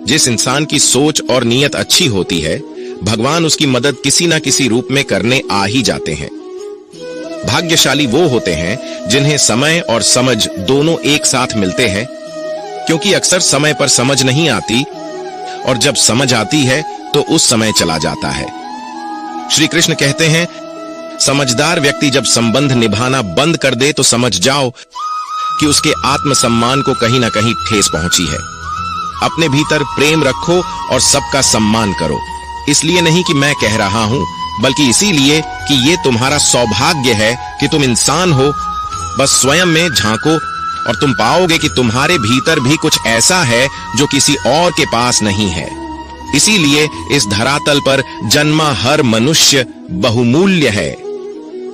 जिस इंसान की सोच और नीयत अच्छी होती है, भगवान उसकी मदद किसी न किसी रूप में करने आ ही जाते हैं। भाग्यशाली वो होते हैं जिन्हें समय और समझ दोनों एक साथ मिलते हैं, क्योंकि अक्सर समय पर समझ नहीं आती और जब समझ आती है तो उस समय चला जाता है। श्री कृष्ण कहते हैं, समझदार व्यक्ति जब संबंध निभाना बंद कर दे तो समझ जाओ कि उसके आत्मसम्मान को कहीं ना कहीं ठेस पहुंची है। अपने भीतर प्रेम रखो और सबका सम्मान करो, इसलिए नहीं कि मैं कह रहा हूं, बल्कि इसीलिए कि ये तुम्हारा सौभाग्य है कि तुम इंसान हो। बस स्वयं में झांको और तुम पाओगे कि तुम्हारे भीतर भी कुछ ऐसा है जो किसी और के पास नहीं है। इसीलिए इस धरातल पर जन्मा हर मनुष्य बहुमूल्य है।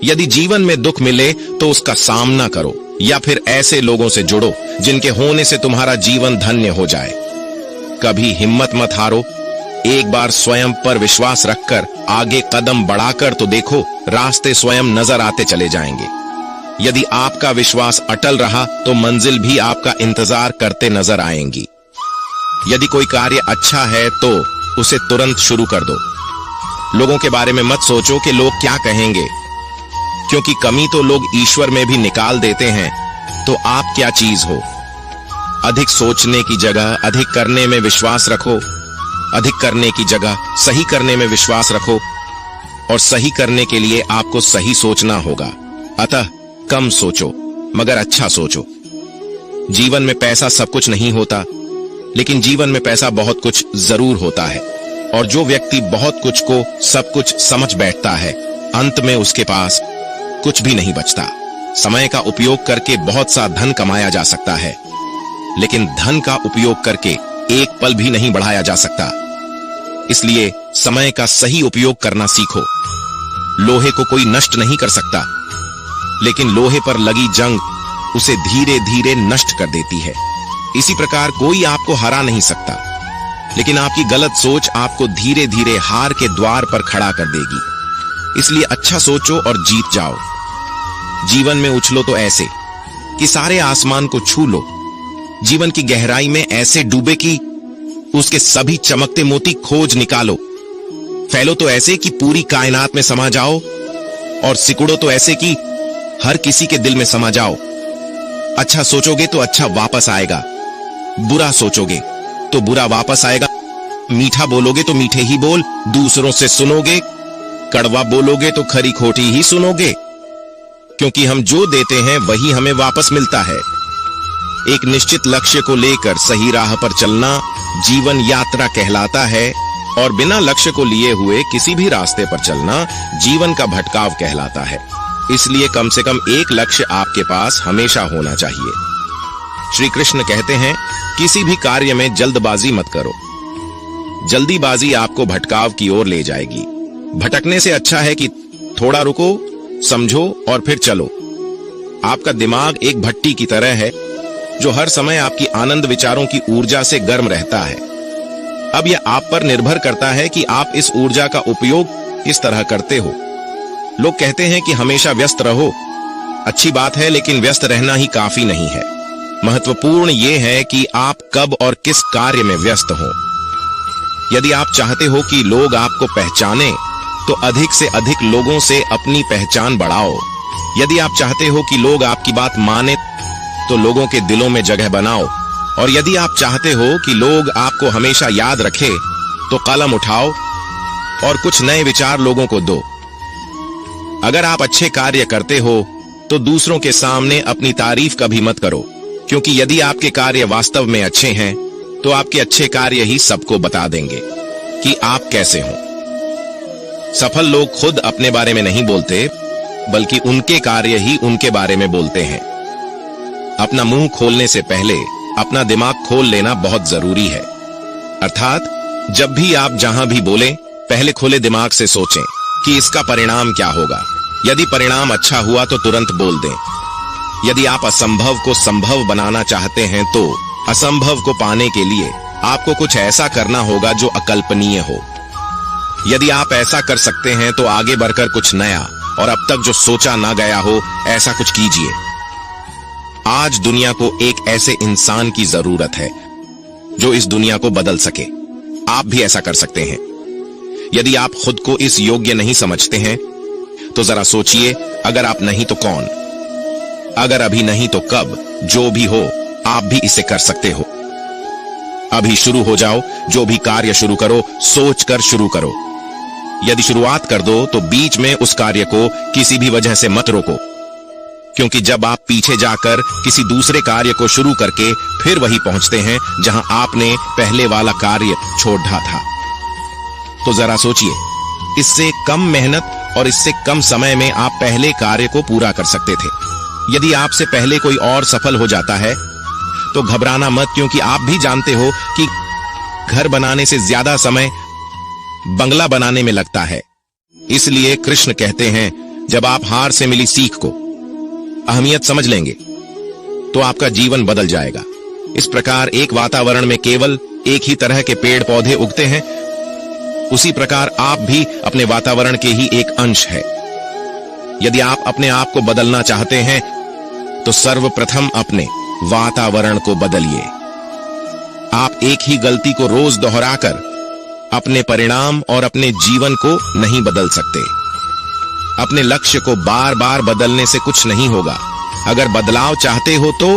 यदि जीवन में दुख मिले तो उसका सामना करो, या फिर ऐसे लोगों से जुड़ो जिनके होने से तुम्हारा जीवन धन्य हो जाए। कभी हिम्मत मत हारो। एक बार स्वयं पर विश्वास रखकर आगे कदम बढ़ाकर तो देखो, रास्ते स्वयं नजर आते चले जाएंगे। यदि आपका विश्वास अटल रहा तो मंजिल भी आपका इंतजार करते नजर आएंगी। यदि कोई कार्य अच्छा है तो उसे तुरंत शुरू कर दो। लोगों के बारे में मत सोचो कि लोग क्या कहेंगे, क्योंकि कमी तो लोग ईश्वर में भी निकाल देते हैं, तो आप क्या चीज हो। अधिक सोचने की जगह अधिक करने में विश्वास रखो, अधिक करने की जगह सही करने में विश्वास रखो, और सही करने के लिए आपको सही सोचना होगा। अतः कम सोचो मगर अच्छा सोचो। जीवन में पैसा सब कुछ नहीं होता, लेकिन जीवन में पैसा बहुत कुछ जरूर होता है। और जो व्यक्ति बहुत कुछ को सब कुछ समझ बैठता है, अंत में उसके पास कुछ भी नहीं बचता। समय का उपयोग करके बहुत सा धन कमाया जा सकता है, लेकिन धन का उपयोग करके एक पल भी नहीं बढ़ाया जा सकता। इसलिए समय का सही उपयोग करना सीखो। लोहे को कोई नष्ट नहीं कर सकता, लेकिन लोहे पर लगी जंग उसे धीरे धीरे नष्ट कर देती है। इसी प्रकार कोई आपको हरा नहीं सकता, लेकिन आपकी गलत सोच आपको धीरे धीरे हार के द्वार पर खड़ा कर देगी। इसलिए अच्छा सोचो और जीत जाओ। जीवन में उछलो तो ऐसे कि सारे आसमान को छू लो। जीवन की गहराई में ऐसे डूबे कि उसके सभी चमकते मोती खोज निकालो। फैलो तो ऐसे कि पूरी कायनात में समा जाओ, और सिकुड़ो तो ऐसे कि हर किसी के दिल में समा जाओ। अच्छा सोचोगे तो अच्छा वापस आएगा, बुरा सोचोगे तो बुरा वापस आएगा। मीठा बोलोगे तो मीठे ही बोल, दूसरों से सुनोगे। कड़वा बोलोगे तो खरी खोटी ही सुनोगे, क्योंकि हम जो देते हैं वही हमें वापस मिलता है। एक निश्चित लक्ष्य को लेकर सही राह पर चलना जीवन यात्रा कहलाता है, और बिना लक्ष्य को लिए हुए किसी भी रास्ते पर चलना जीवन का भटकाव कहलाता है। इसलिए कम से कम एक लक्ष्य आपके पास हमेशा होना चाहिए। श्री कृष्ण कहते हैं, किसी भी कार्य में जल्दबाजी मत करो। जल्दीबाजी आपको भटकाव की ओर ले जाएगी। भटकने से अच्छा है कि थोड़ा रुको, समझो और फिर चलो। आपका दिमाग एक भट्टी की तरह है जो हर समय आपकी आनंद विचारों की ऊर्जा से गर्म रहता है। अब यह आप पर निर्भर करता है कि आप इस ऊर्जा का उपयोग किस तरह करते हो। लोग कहते हैं कि हमेशा व्यस्त रहो। अच्छी बात है, लेकिन व्यस्त रहना ही काफी नहीं है। महत्वपूर्ण यह है कि आप कब और किस कार्य में व्यस्त हो। यदि आप चाहते हो कि लोग आपको पहचाने, तो अधिक से अधिक लोगों से अपनी पहचान बढ़ाओ। यदि आप चाहते हो कि लोग आपकी बात माने, तो लोगों के दिलों में जगह बनाओ। और यदि आप चाहते हो कि लोग आपको हमेशा याद रखें, तो कलम उठाओ और कुछ नए विचार लोगों को दो। अगर आप अच्छे कार्य करते हो तो दूसरों के सामने अपनी तारीफ कभी मत करो, क्योंकि यदि आपके कार्य वास्तव में अच्छे हैं तो आपके अच्छे कार्य ही सबको बता देंगे कि आप कैसे हो। सफल लोग खुद अपने बारे में नहीं बोलते, बल्कि उनके कार्य ही उनके बारे में बोलते हैं। अपना मुंह खोलने से पहले अपना दिमाग खोल लेना बहुत जरूरी है। अर्थात जब भी आप जहां भी बोलें, पहले खुले दिमाग से सोचें कि इसका परिणाम क्या होगा। यदि परिणाम अच्छा हुआ तो तुरंत बोल दें। यदि आप असंभव को संभव बनाना चाहते हैं, तो असंभव को पाने के लिए आपको कुछ ऐसा करना होगा जो अकल्पनीय हो। यदि आप ऐसा कर सकते हैं तो आगे बढ़कर कुछ नया और अब तक जो सोचा ना गया हो, ऐसा कुछ कीजिए। आज दुनिया को एक ऐसे इंसान की जरूरत है जो इस दुनिया को बदल सके। आप भी ऐसा कर सकते हैं। यदि आप खुद को इस योग्य नहीं समझते हैं तो जरा सोचिए, अगर आप नहीं तो कौन? अगर अभी नहीं तो कब? जो भी हो, आप भी इसे कर सकते हो। अभी शुरू हो जाओ। जो भी कार्य शुरू करो, सोचकर शुरू करो। यदि शुरुआत कर दो तो बीच में उस कार्य को किसी भी वजह से मत रोको, क्योंकि जब आप पीछे जाकर किसी दूसरे कार्य को शुरू करके फिर वही पहुंचते हैं जहां आपने पहले वाला कार्य छोड़ा था। तो जरा सोचिए, इससे कम मेहनत और इससे कम समय में आप पहले कार्य को पूरा कर सकते थे। यदि आपसे पहले कोई और सफल हो जाता है तो घबराना मत, क्योंकि आप भी जानते हो कि घर बनाने से ज्यादा समय बंगला बनाने में लगता है। इसलिए कृष्ण कहते हैं, जब आप हार से मिली सीख को अहमियत समझ लेंगे तो आपका जीवन बदल जाएगा। इस प्रकार एक वातावरण में केवल एक ही तरह के पेड़ पौधे उगते हैं, उसी प्रकार आप भी अपने वातावरण के ही एक अंश है। यदि आप अपने आप को बदलना चाहते हैं तो सर्वप्रथम अपने वातावरण को बदलिए। आप एक ही गलती को रोज दोहराकर अपने परिणाम और अपने जीवन को नहीं बदल सकते। अपने लक्ष्य को बार बार बदलने से कुछ नहीं होगा। अगर बदलाव चाहते हो तो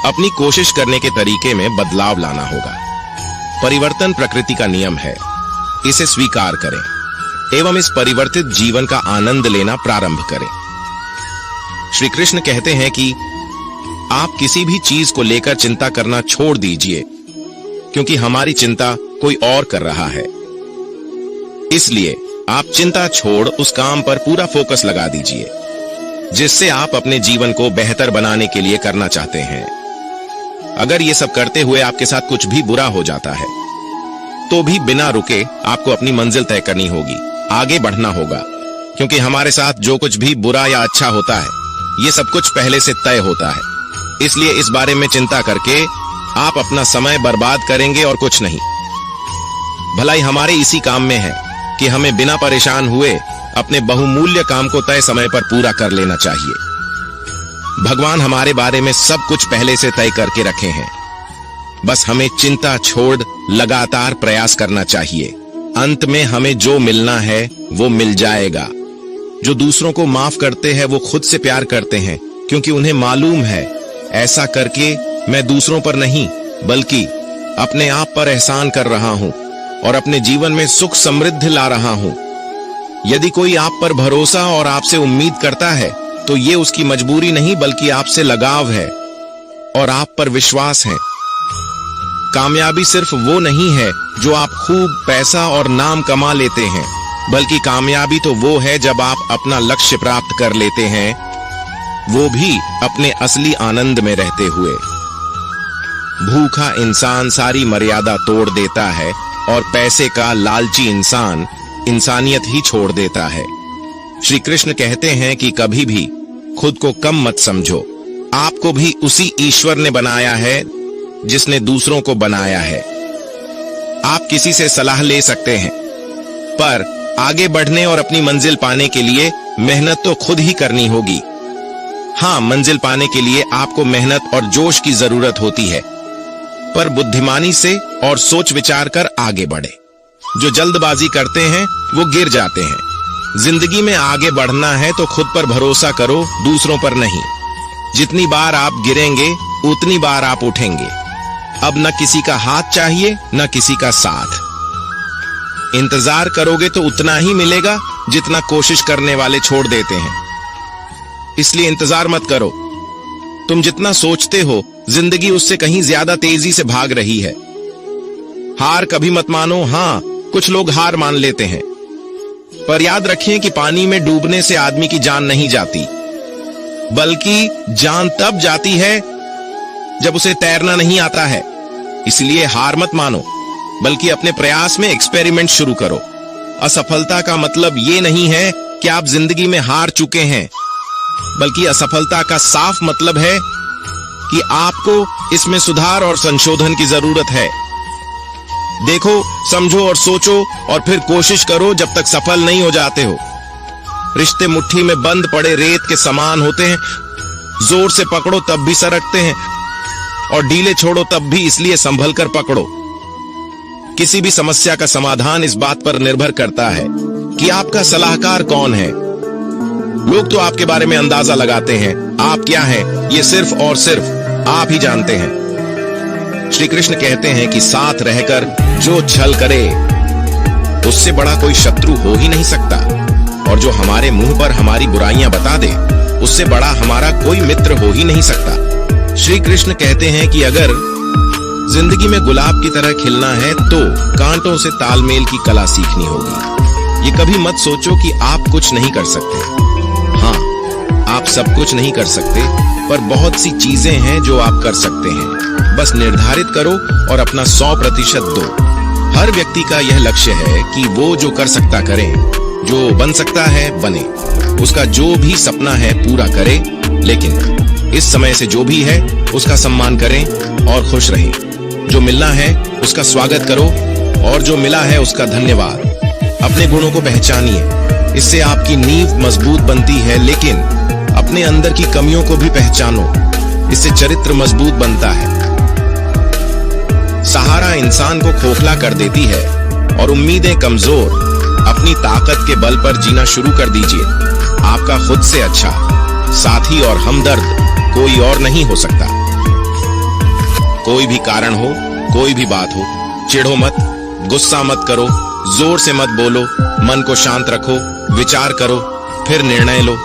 अपनी कोशिश करने के तरीके में बदलाव लाना होगा। परिवर्तन प्रकृति का नियम है, इसे स्वीकार करें एवं इस परिवर्तित जीवन का आनंद लेना प्रारंभ करें। श्री कृष्ण कहते हैं कि आप किसी भी चीज को लेकर चिंता करना छोड़ दीजिए, क्योंकि हमारी चिंता कोई और कर रहा है। इसलिए आप चिंता छोड़ उस काम पर पूरा फोकस लगा दीजिए जिससे आप अपने जीवन को बेहतर बनाने के लिए करना चाहते हैं। अगर ये सब करते हुए आपके साथ कुछ भी बुरा हो जाता है तो भी बिना रुके आपको अपनी मंजिल तय करनी होगी, आगे बढ़ना होगा, क्योंकि हमारे साथ जो कुछ भी बुरा या अच्छा होता है ये सब कुछ पहले से तय होता है। इसलिए इस बारे में चिंता करके आप अपना समय बर्बाद करेंगे और कुछ नहीं। भलाई हमारे इसी काम में है कि हमें बिना परेशान हुए अपने बहुमूल्य काम को तय समय पर पूरा कर लेना चाहिए। भगवान हमारे बारे में सब कुछ पहले से तय करके रखे हैं, बस हमें चिंता छोड़ लगातार प्रयास करना चाहिए। अंत में हमें जो मिलना है वो मिल जाएगा। जो दूसरों को माफ करते हैं वो खुद से प्यार करते हैं, क्योंकि उन्हें मालूम है ऐसा करके मैं दूसरों पर नहीं बल्कि अपने आप पर एहसान कर रहा हूं और अपने जीवन में सुख समृद्धि ला रहा हूं। यदि कोई आप पर भरोसा और आपसे उम्मीद करता है तो ये उसकी मजबूरी नहीं बल्कि आपसे लगाव है और आप पर विश्वास है। कामयाबी सिर्फ वो नहीं है जो आप खूब पैसा और नाम कमा लेते हैं, बल्कि कामयाबी तो वो है जब आप अपना लक्ष्य प्राप्त कर लेते हैं, वो भी अपने असली आनंद में रहते हुए। भूखा इंसान सारी मर्यादा तोड़ देता है और पैसे का लालची इंसान इंसानियत ही छोड़ देता है। श्री कृष्ण कहते हैं कि कभी भी खुद को कम मत समझो। आपको भी उसी ईश्वर ने बनाया है जिसने दूसरों को बनाया है। आप किसी से सलाह ले सकते हैं, पर आगे बढ़ने और अपनी मंजिल पाने के लिए मेहनत तो खुद ही करनी होगी। हाँ, मंजिल पाने के लिए आपको मेहनत और जोश की जरूरत होती है, पर बुद्धिमानी से और सोच विचार कर आगे बढ़े। जो जल्दबाजी करते हैं वो गिर जाते हैं। जिंदगी में आगे बढ़ना है तो खुद पर भरोसा करो, दूसरों पर नहीं। जितनी बार आप गिरेंगे उतनी बार आप उठेंगे। अब न किसी का हाथ चाहिए न किसी का साथ। इंतजार करोगे तो उतना ही मिलेगा जितना कोशिश करने वाले छोड़ देते हैं। इसलिए इंतजार मत करो। तुम जितना सोचते हो जिंदगी उससे कहीं ज्यादा तेजी से भाग रही है। हार कभी मत मानो। हाँ, कुछ लोग हार मान लेते हैं, पर याद रखें कि पानी में डूबने से आदमी की जान नहीं जाती, बल्कि जान तब जाती है जब उसे तैरना नहीं आता है। इसलिए हार मत मानो, बल्कि अपने प्रयास में एक्सपेरिमेंट शुरू करो। असफलता का मतलब ये नहीं है कि आप जिंदगी में हार चुके हैं, बल्कि असफलता का साफ मतलब है कि आपको इसमें सुधार और संशोधन की जरूरत है। देखो, समझो और सोचो और फिर कोशिश करो जब तक सफल नहीं हो जाते हो। रिश्ते मुट्ठी में बंद पड़े रेत के समान होते हैं, जोर से पकड़ो तब भी सरकते हैं, और ढीले छोड़ो तब भी इसलिए संभल कर पकड़ो। किसी भी समस्या का समाधान इस बात पर निर्भर करता है कि आपका सलाहकार कौन है। लोग तो आपके बारे में अंदाजा लगाते हैं, आप क्या हैं ये सिर्फ और सिर्फ आप ही जानते हैं। श्री कृष्ण कहते हैं कि साथ रहकर जो छल करे उससे बड़ा कोई शत्रु हो ही नहीं सकता, और जो हमारे मुंह पर हमारी बुराइयां बता दे उससे बड़ा हमारा कोई मित्र हो ही नहीं सकता। श्री कृष्ण कहते हैं कि अगर जिंदगी में गुलाब की तरह खिलना है तो कांटों से तालमेल की कला सीखनी होगी। ये कभी मत सोचो कि आप कुछ नहीं कर सकते। हाँ, आप सब कुछ नहीं कर सकते, पर बहुत सी चीजें हैं जो आप कर सकते हैं। बस निर्धारित करो और अपना 100% दो। हर व्यक्ति का यह लक्ष्य है कि वो जो कर सकता करे, जो बन सकता है बने, उसका जो भी सपना है पूरा करे। लेकिन इस समय से जो भी है उसका सम्मान करें और खुश रहें। जो मिलना है उसका स्वागत करो और जो मिला है उसका धन्यवाद। अपने गुणों को पहचानिए, इससे आपकी नींव मजबूत बनती है। लेकिन अपने अंदर की कमियों को भी पहचानो, इससे चरित्र मजबूत बनता है। सहारा इंसान को खोखला कर देती है और उम्मीदें कमजोर। अपनी ताकत के बल पर जीना शुरू कर दीजिए। आपका खुद से अच्छा साथी और हमदर्द कोई और नहीं हो सकता। कोई भी कारण हो, कोई भी बात हो, चिढ़ो मत, गुस्सा मत करो, जोर से मत बोलो, मन को शांत रखो, विचार करो, फिर निर्णय लो।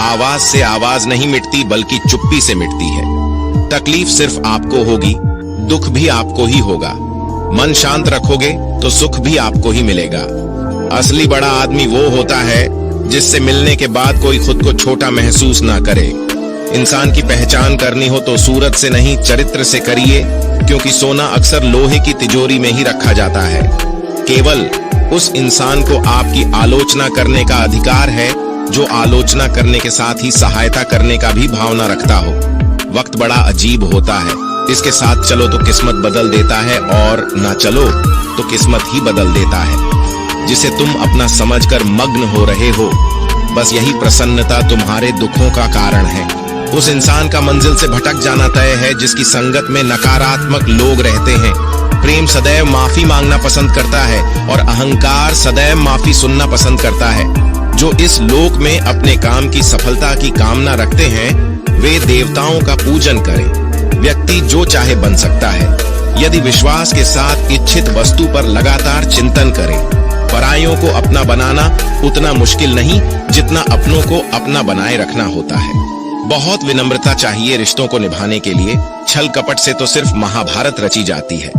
आवाज से आवाज नहीं मिटती बल्कि चुप्पी से मिटती है। तकलीफ सिर्फ आपको होगी, दुख भी आपको ही होगा। मन शांत रखोगे तो सुख भी आपको ही मिलेगा। असली बड़ा आदमी वो होता है जिससे मिलने के बाद कोई खुद को छोटा महसूस ना करे। इंसान की पहचान करनी हो तो सूरत से नहीं चरित्र से करिए, क्योंकि सोना अक्सर लोहे की तिजोरी में ही रखा जाता है। केवल उस इंसान को आपकी आलोचना करने का अधिकार है जो आलोचना करने के साथ ही सहायता करने का भी भावना रखता हो। वक्त बड़ा अजीब होता है, इसके साथ चलो तो किस्मत बदल देता है और ना चलो तो किस्मत ही बदल देता है। जिसे तुम अपना समझकर मग्न हो रहे हो, बस यही प्रसन्नता तुम्हारे दुखों का कारण है। उस इंसान का मंजिल से भटक जाना तय है जिसकी संगत में नकारात्मक लोग रहते हैं। प्रेम सदैव माफी मांगना पसंद करता है और अहंकार सदैव माफी सुनना पसंद करता है। जो इस लोक में अपने काम की सफलता की कामना रखते हैं वे देवताओं का पूजन करें। व्यक्ति जो चाहे बन सकता है यदि विश्वास के साथ इच्छित वस्तु पर लगातार चिंतन करे। परायों को अपना बनाना उतना मुश्किल नहीं जितना अपनों को अपना बनाए रखना होता है। बहुत विनम्रता चाहिए रिश्तों को निभाने के लिए। छल कपट से तो सिर्फ महाभारत रची जाती है।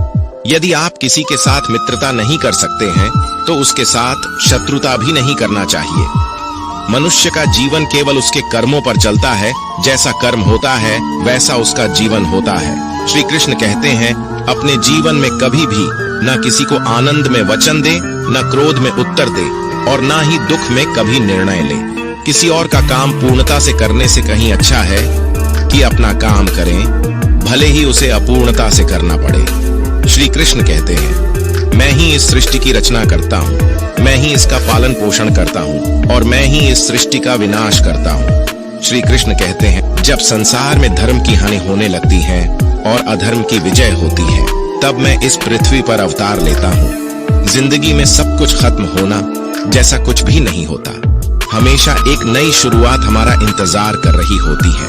यदि आप किसी के साथ मित्रता नहीं कर सकते हैं तो उसके साथ शत्रुता भी नहीं करना चाहिए। मनुष्य का जीवन केवल उसके कर्मों पर चलता है। जैसा कर्म होता है वैसा उसका जीवन होता है। श्री कृष्ण कहते हैं, अपने जीवन में कभी भी न किसी को आनंद में वचन दे, न क्रोध में उत्तर दे और न ही दुख में कभी निर्णय ले। किसी और का काम पूर्णता से करने से कहीं अच्छा है कि अपना काम करें, भले ही उसे अपूर्णता से करना पड़े। श्री कृष्ण कहते हैं, मैं ही इस सृष्टि की रचना करता हूँ, मैं ही इसका पालन पोषण करता हूँ और मैं ही इस सृष्टि का विनाश करता हूँ। श्री कृष्ण कहते हैं, जब संसार में धर्म की हानि होने लगती है और अधर्म की विजय होती है तब मैं इस पृथ्वी पर अवतार लेता हूँ। जिंदगी में सब कुछ खत्म होना जैसा कुछ भी नहीं होता। हमेशा एक नई शुरुआत हमारा इंतजार कर रही होती है।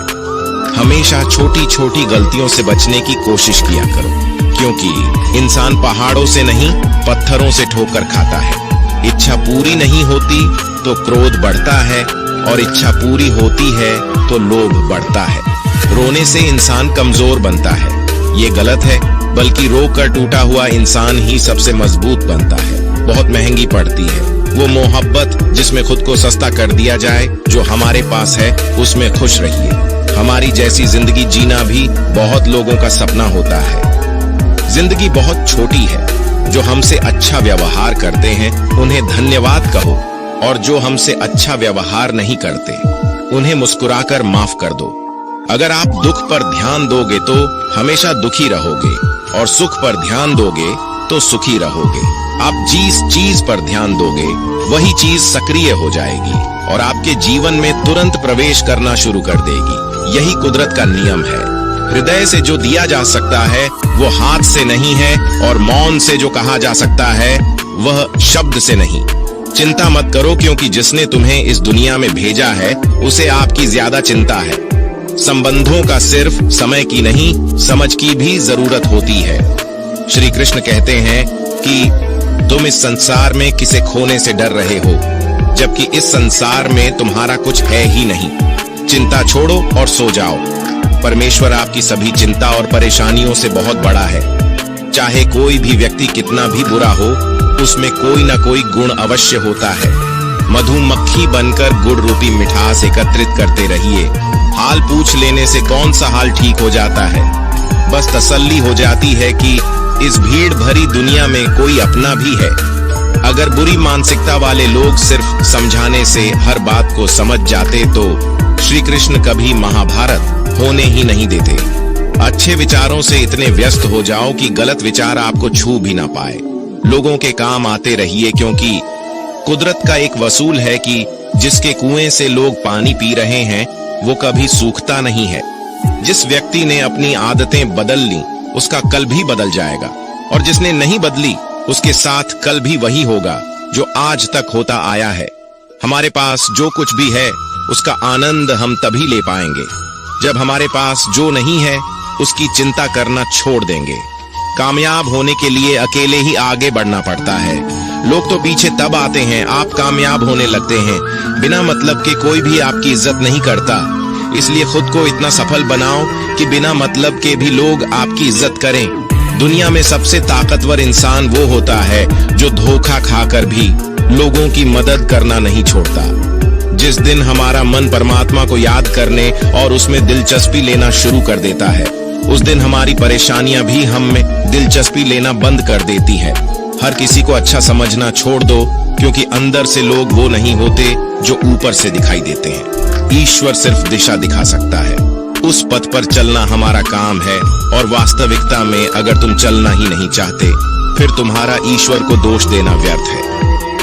हमेशा छोटी छोटी गलतियों से बचने की कोशिश किया करो, क्योंकि इंसान पहाड़ों से नहीं पत्थरों से ठोकर खाता है। इच्छा पूरी नहीं होती तो क्रोध बढ़ता है और इच्छा पूरी होती है तो लोभ बढ़ता है। रोने से इंसान कमजोर बनता है, ये गलत है। बल्कि रोकर टूटा हुआ इंसान ही सबसे मजबूत बनता है। बहुत महंगी पड़ती है वो मोहब्बत जिसमें खुद को सस्ता कर दिया जाए। जो हमारे पास है उसमें खुश रहिए। हमारी जैसी जिंदगी जीना भी बहुत लोगों का सपना होता है। जिंदगी बहुत छोटी है। जो हमसे अच्छा व्यवहार करते हैं उन्हें धन्यवाद कहो, और जो हमसे अच्छा व्यवहार नहीं करते उन्हें मुस्कुराकर माफ कर दो। अगर आप दुख पर ध्यान दोगे तो हमेशा दुखी रहोगे और सुख पर ध्यान दोगे तो सुखी रहोगे। आप जिस चीज पर ध्यान दोगे वही चीज सक्रिय हो जाएगी और आपके जीवन में तुरंत प्रवेश करना शुरू कर देगी। यही कुदरत का नियम है। हृदय से जो दिया जा सकता है वो हाथ से नहीं है, और मौन से जो कहा जा सकता है वह शब्द से नहीं। चिंता मत करो, क्योंकि जिसने तुम्हें इस दुनिया में भेजा है उसे आपकी ज्यादा चिंता है। संबंधों का सिर्फ समय की नहीं, समझ की भी जरूरत होती है। श्री कृष्ण कहते हैं कि तुम इस संसार में किसे खोने से डर रहे हो, जबकि इस संसार में तुम्हारा कुछ है ही नहीं। चिंता छोड़ो और सो जाओ। परमेश्वर आपकी सभी चिंता और परेशानियों से बहुत बड़ा है। चाहे कोई भी व्यक्ति कितना भी बुरा हो, उसमें कोई ना कोई गुण अवश्य होता है। मधुमक्खी बनकर गुड़ रूपी मिठास एकत्रित करते रहिए। हाल पूछ लेने से कौन सा हाल ठीक हो जाता है। बस तसल्ली हो जाती है कि इस भीड़ भरी दुनिया में कोई अपना भी है। अगर बुरी मानसिकता वाले लोग सिर्फ समझाने से हर बात को समझ जाते तो श्री कृष्ण कभी महाभारत होने ही नहीं देते। अच्छे विचारों से इतने व्यस्त हो जाओ कि गलत विचार आपको छू भी ना पाए। लोगों के काम आते रहिए, क्योंकि कुदरत का एक वसूल है कि जिसके कुएं से लोग पानी पी रहे हैं वो कभी सूखता नहीं है। जिस व्यक्ति ने अपनी आदतें बदल ली उसका कल भी बदल जाएगा, और जिसने नहीं बदली उसके साथ कल भी वही होगा जो आज तक होता आया है। हमारे पास जो कुछ भी है उसका आनंद हम तभी ले पाएंगे जब हमारे पास जो नहीं है उसकी चिंता करना छोड़ देंगे। कामयाब होने के लिए अकेले ही आगे बढ़ना पड़ता है। लोग तो पीछे तब आते हैं आप कामयाब होने लगते हैं। बिना मतलब के कोई भी आपकी इज्जत नहीं करता, इसलिए खुद को इतना सफल बनाओ कि बिना मतलब के भी लोग आपकी इज्जत करें। दुनिया में सबसे ताकतवर इंसान वो होता है जो धोखा खाकर भी लोगों की मदद करना नहीं छोड़ता। जिस दिन हमारा मन परमात्मा को याद करने और उसमें दिलचस्पी लेना शुरू कर देता है, उस दिन हमारी परेशानियां भी हम में दिलचस्पी लेना बंद कर देती है। हर किसी को अच्छा समझना छोड़ दो, क्योंकि अंदर से लोग वो नहीं होते जो ऊपर से दिखाई देते हैं। ईश्वर सिर्फ दिशा दिखा सकता है, उस पथ पर चलना हमारा काम है। और वास्तविकता में अगर तुम चलना ही नहीं चाहते, फिर तुम्हारा ईश्वर को दोष देना व्यर्थ है।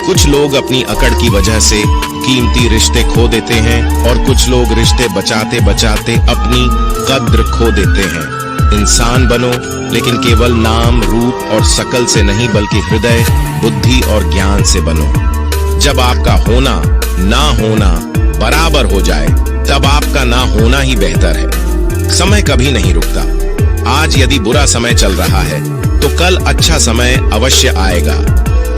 कुछ लोग अपनी अकड़ की वजह से कीमती रिश्ते खो देते हैं, और कुछ लोग रिश्ते बचाते बचाते अपनी कद्र खो देते हैं। इंसान बनो, लेकिन केवल नाम, रूप और शकल से नहीं, बल्कि हृदय, बुद्धि और ज्ञान से बनो। जब आपका होना ना होना बराबर हो जाए, तब आपका ना होना ही बेहतर है। समय कभी नहीं रुकता। आज यदि बुरा समय चल रहा है तो कल अच्छा समय अवश्य आएगा।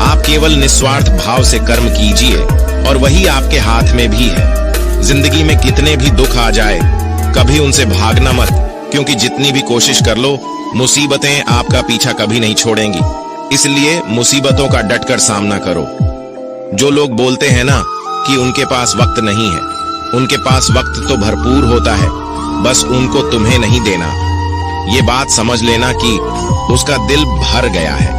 आप केवल निस्वार्थ भाव से कर्म कीजिए, और वही आपके हाथ में भी है। जिंदगी में कितने भी दुख आ जाए, कभी उनसे भागना मत, क्योंकि जितनी भी कोशिश कर लो, मुसीबतें आपका पीछा कभी नहीं छोड़ेंगी। इसलिए मुसीबतों का डटकर सामना करो। जो लोग बोलते हैं ना कि उनके पास वक्त नहीं है, उनके पास वक्त तो भरपूर होता है, बस उनको तुम्हें नहीं देना। ये बात समझ लेना कि उसका दिल भर गया है।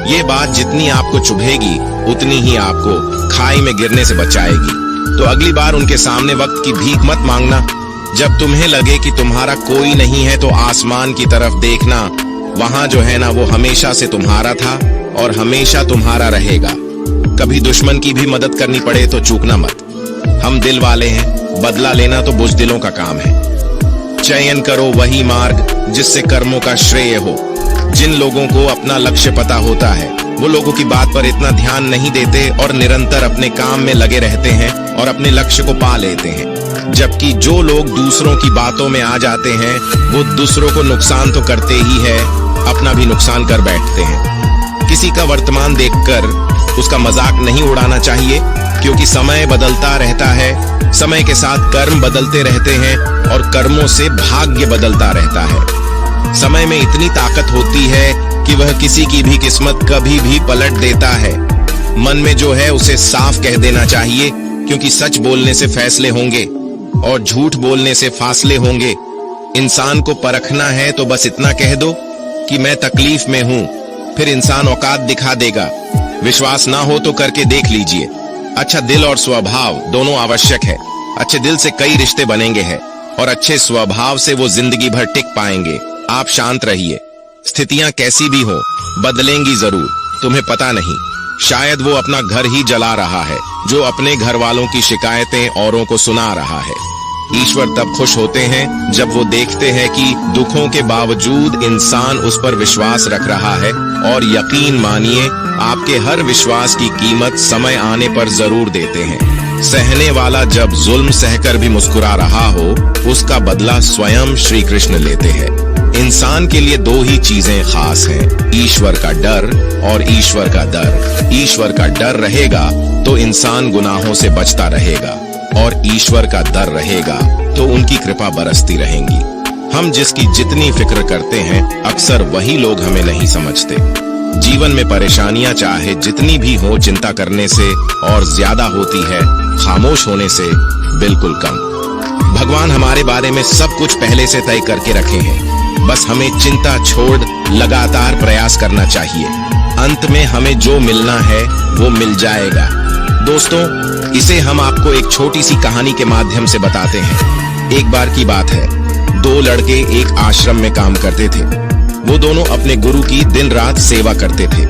ये बात जितनी आपको चुभेगी उतनी ही आपको खाई में गिरने से बचाएगी। तो अगली बार उनके सामने वक्त की भीख मत मांगना। जब तुम्हें लगे कि तुम्हारा कोई नहीं है तो आसमान की तरफ देखना। वहां जो है ना वो हमेशा से तुम्हारा था और हमेशा तुम्हारा रहेगा। कभी दुश्मन की भी मदद करनी पड़े तो चूकना मत। हम दिल वाले हैं, बदला लेना तो बुज़दिलों का काम है। चयन करो वही मार्ग जिससे कर्मों का श्रेय हो। जिन लोगों को अपना लक्ष्य पता होता है वो लोगों की बात पर इतना ध्यान नहीं देते और निरंतर अपने काम में लगे रहते हैं और अपने लक्ष्य को पा लेते हैं। जबकि जो लोग दूसरों की बातों में आ जाते हैं वो दूसरों को नुकसान तो करते ही है, अपना भी नुकसान कर बैठते हैं। किसी का वर्तमान देखकर उसका मजाक नहीं उड़ाना चाहिए, क्योंकि समय बदलता रहता है। समय के साथ कर्म बदलते रहते हैं और कर्मों से भाग्य बदलता रहता है। समय में इतनी ताकत होती है कि वह किसी की भी किस्मत कभी भी पलट देता है। मन में जो है उसे साफ कह देना चाहिए, क्योंकि सच बोलने से फैसले होंगे और झूठ बोलने से फासले होंगे। इंसान को परखना है तो बस इतना कह दो कि मैं तकलीफ में हूं, फिर इंसान औकात दिखा देगा। विश्वास ना हो तो करके देख लीजिए। अच्छा दिल और स्वभाव दोनों आवश्यक है। अच्छे दिल से कई रिश्ते बनेंगे हैं और अच्छे स्वभाव से वो जिंदगी भर टिक पाएंगे। आप शांत रहिए। स्थितियां कैसी भी हो बदलेंगी जरूर, तुम्हें पता नहीं। शायद वो अपना घर ही जला रहा है जो अपने घर वालों की शिकायतें औरों को सुना रहा है। ईश्वर तब खुश होते हैं जब वो देखते हैं कि दुखों के बावजूद इंसान उस पर विश्वास रख रहा है। और यकीन मानिए, आपके हर विश्वास की कीमत समय आने पर जरूर देते हैं। सहने वाला जब जुल्म सहकर भी मुस्कुरा रहा हो, उसका बदला स्वयं श्री कृष्ण लेते हैं। इंसान के लिए दो ही चीजें खास हैं, ईश्वर का डर और ईश्वर का दर। ईश्वर का डर रहेगा तो इंसान गुनाहों से बचता रहेगा, और ईश्वर का दर रहेगा तो उनकी कृपा बरसती रहेंगी। हम जिसकी जितनी फिक्र करते हैं, अक्सर वही लोग हमें नहीं समझते। जीवन में परेशानियां चाहे जितनी भी हो, चिंता करने से और ज्यादा होती है खामोश होने से बिल्कुल कम। भगवान हमारे बारे में सब कुछ पहले से तय करके रखे हैं, बस हमें चिंता छोड़ लगातार प्रयास करना चाहिए। अंत में हमें जो मिलना है वो मिल जाएगा। दोस्तों, इसे हम आपको एक छोटी सी कहानी के माध्यम से बताते हैं। एक बार की बात है, दो लड़के एक आश्रम में काम करते थे। वो दोनों अपने गुरु की दिन रात सेवा करते थे।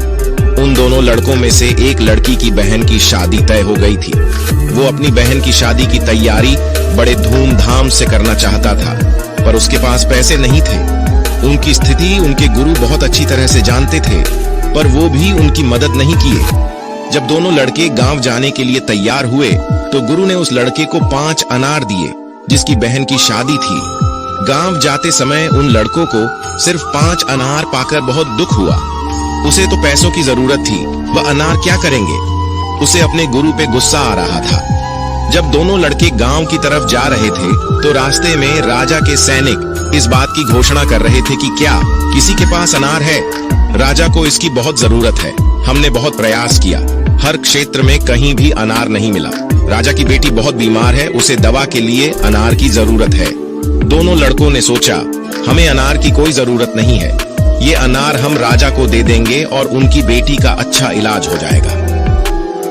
उन दोनों लड़कों में से एक लड़की की बहन की शादी तय हो गई थी। वो अपनी बहन की शादी की तैयारी बड़े धूमधाम से करना चाहता था, पर उसके पास पैसे नहीं थे। उनकी स्थिति उनके गुरु बहुत अच्छी तरह से जानते थे, पर वो भी उनकी मदद नहीं किए। जब दोनों लड़के गांव जाने के लिए तैयार हुए, तो गुरु ने उस लड़के को 5 अनार दिए, जिसकी बहन की शादी थी। गांव जाते समय उन लड़कों को सिर्फ 5 अनार पाकर बहुत दुख हुआ। उसे तो पैसों की जरूरत थी, वह अनार क्या करेंगे? उसे अपने गुरु पे गुस्सा आ रहा था। जब दोनों लड़के गांव की तरफ जा रहे थे, तो रास्ते में राजा के सैनिक इस बात की घोषणा कर रहे थे कि क्या किसी के पास अनार है? राजा को इसकी बहुत जरूरत है। हमने बहुत प्रयास किया, हर क्षेत्र में कहीं भी अनार नहीं मिला। राजा की बेटी बहुत बीमार है, उसे दवा के लिए अनार की जरूरत है। दोनों लड़कों ने सोचा, हमें अनार की कोई जरूरत नहीं है, ये अनार हम राजा को दे देंगे और उनकी बेटी का अच्छा इलाज हो जाएगा।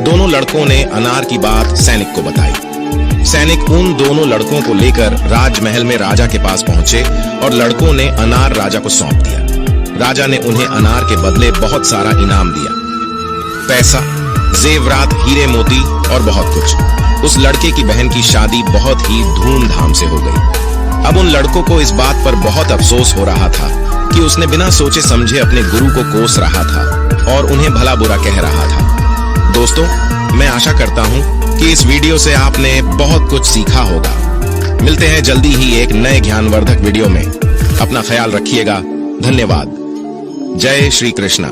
दोनों लड़कों ने अनार की बात सैनिक को बताई। सैनिक उन दोनों लड़कों को लेकर राजमहल में राजा के पास पहुंचे और लड़कों ने अनार राजा को सौंप दिया। राजा ने उन्हें अनार के बदले बहुत सारा इनाम दिया, पैसा, जेवरात, हीरे मोती और बहुत कुछ। उस लड़के की बहन की शादी बहुत ही धूमधाम से हो गई। अब उन लड़कों को इस बात पर बहुत अफसोस हो रहा था कि उसने बिना सोचे समझे अपने गुरु को कोस रहा था और उन्हें भला बुरा कह रहा था। दोस्तों, मैं आशा करता हूं कि इस वीडियो से आपने बहुत कुछ सीखा होगा। मिलते हैं जल्दी ही एक नए ज्ञानवर्धक वीडियो में। अपना ख्याल रखिएगा। धन्यवाद। जय श्री कृष्णा।